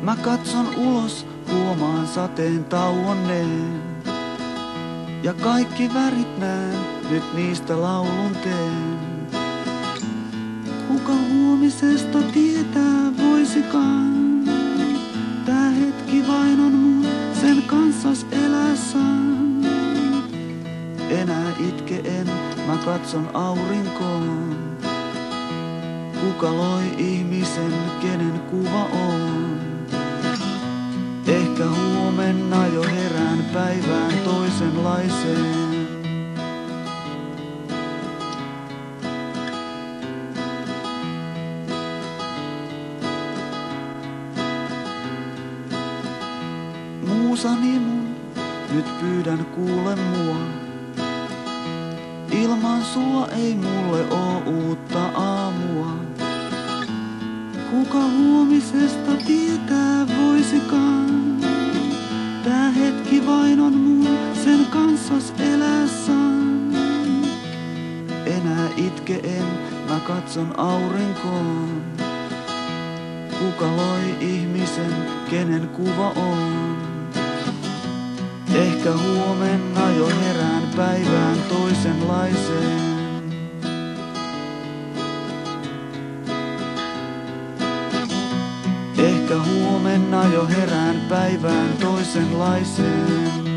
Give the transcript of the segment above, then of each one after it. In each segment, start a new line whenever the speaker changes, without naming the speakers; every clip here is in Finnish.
Mä katson ulos, huomaan sateen tauonneen. Ja kaikki värit näen, nyt niistä laulun teen. Kuka huomisesta tietää voisikaan? Tää hetki vain on mun, sen kanssas elää saan. Enää itke en, mä katson aurinkoon. Kuka loi ihmisen, kenen kuva on? Ehkä huomenna jo herään päivään toisenlaiseen. Muusani mun, nyt pyydän kuule mua. Ilman sua ei mulle oo uutta aamua. Kuka huomisesta tietää voisikaan? Tää hetki vain on mun, sen kanssas elää saan. Enää itke en, mä katson aurinkoon. Kuka loi ihmisen, kenen kuva on? Ehkä huomenna jo herään päivään toisenlaiseen. Ehkä huomenna jo herään päivään toisenlaiseen.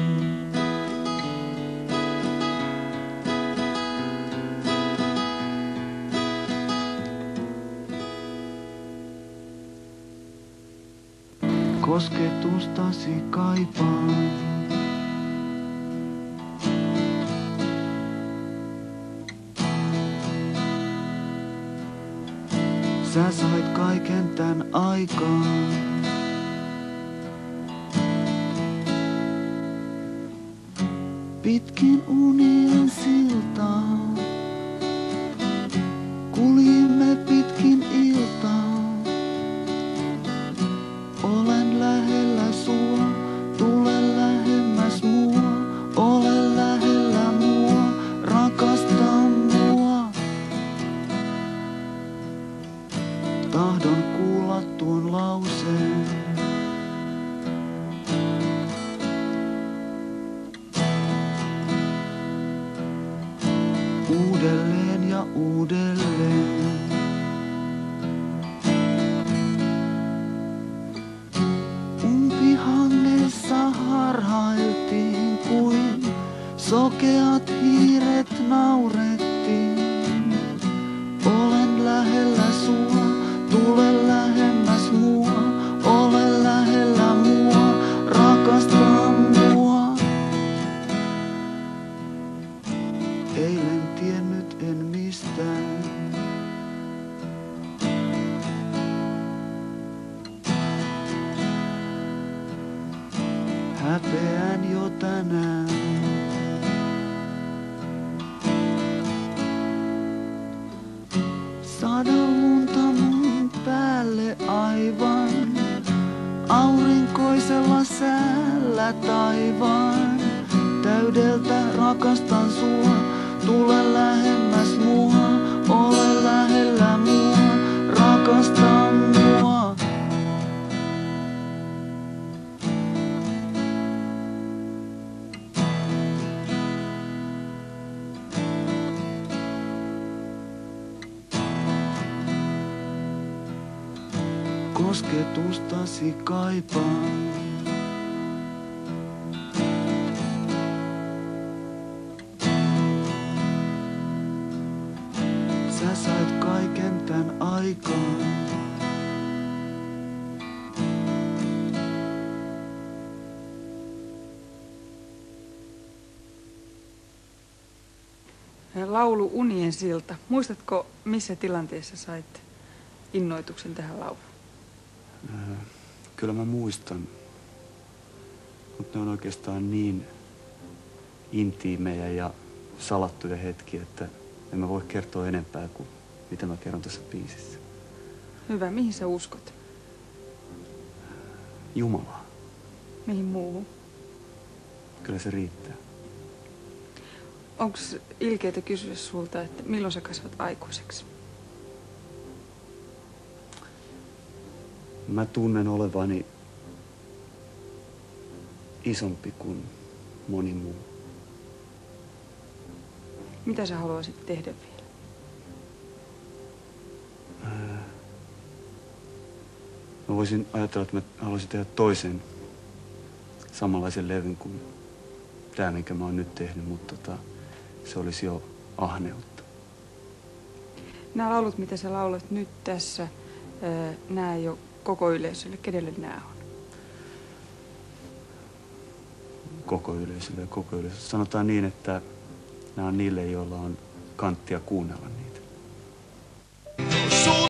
Kosketustasi kaipaan. Sä sait kaiken tän aikaan. Pitkin unien siltaa kuljimme pitkin iltaa. Olen lähellä sua, tule lähemmäs mua. Ole lähellä mua, rakasta mua. Tahdon kuulla tuon lauseen. Uudelleen ja uudelleen. Umpihangessa harhailtiin kuin sokeat hiiret naurettiin. Olen lähellä sua, tule lähemmäs mua. Ole lähellä mua, rakasta mua. Eilen tiennyt en mistään. Häpeän jo tänään. Sada lunta mun päälle aivan. Aurinkoisella säällä taivaan. Täydeltä rakastan sua. Tule lähemmäs mua. Ole lähellä mua. Rakasta mua. Kosketustasi kaipaan. Sä sait kaiken tän aikaan.
Laulu Unien silta. Muistatko, missä tilanteessa sait innoituksen tähän lauluun?
Kyllä mä muistan, mutta ne on oikeastaan niin intiimejä ja salattuja hetkiä, että en mä voi kertoa enempää kuin mitä mä kerron tässä biisissä.
Hyvä. Mihin sä uskot?
Jumalaa.
Mihin muuhun?
Kyllä se riittää.
Onks ilkeetä kysyä sulta, että milloin sä kasvat aikuiseksi?
Mä tunnen olevani isompi kuin moni muu.
Mitä sä haluaisit tehdä vielä?
Mä voisin ajatella, että mä haluaisin tehdä toisen samanlaisen levyn kuin tämä, minkä mä oon nyt tehnyt, mutta se olisi jo ahneutta.
Nämä laulut, mitä sä laulat nyt tässä, nämä ei ole koko yleisölle. Kenelle nämä on?
Koko yleisölle ja koko yleisölle. Sanotaan niin, että nämä on niille, joilla on kanttia kuunnella niitä.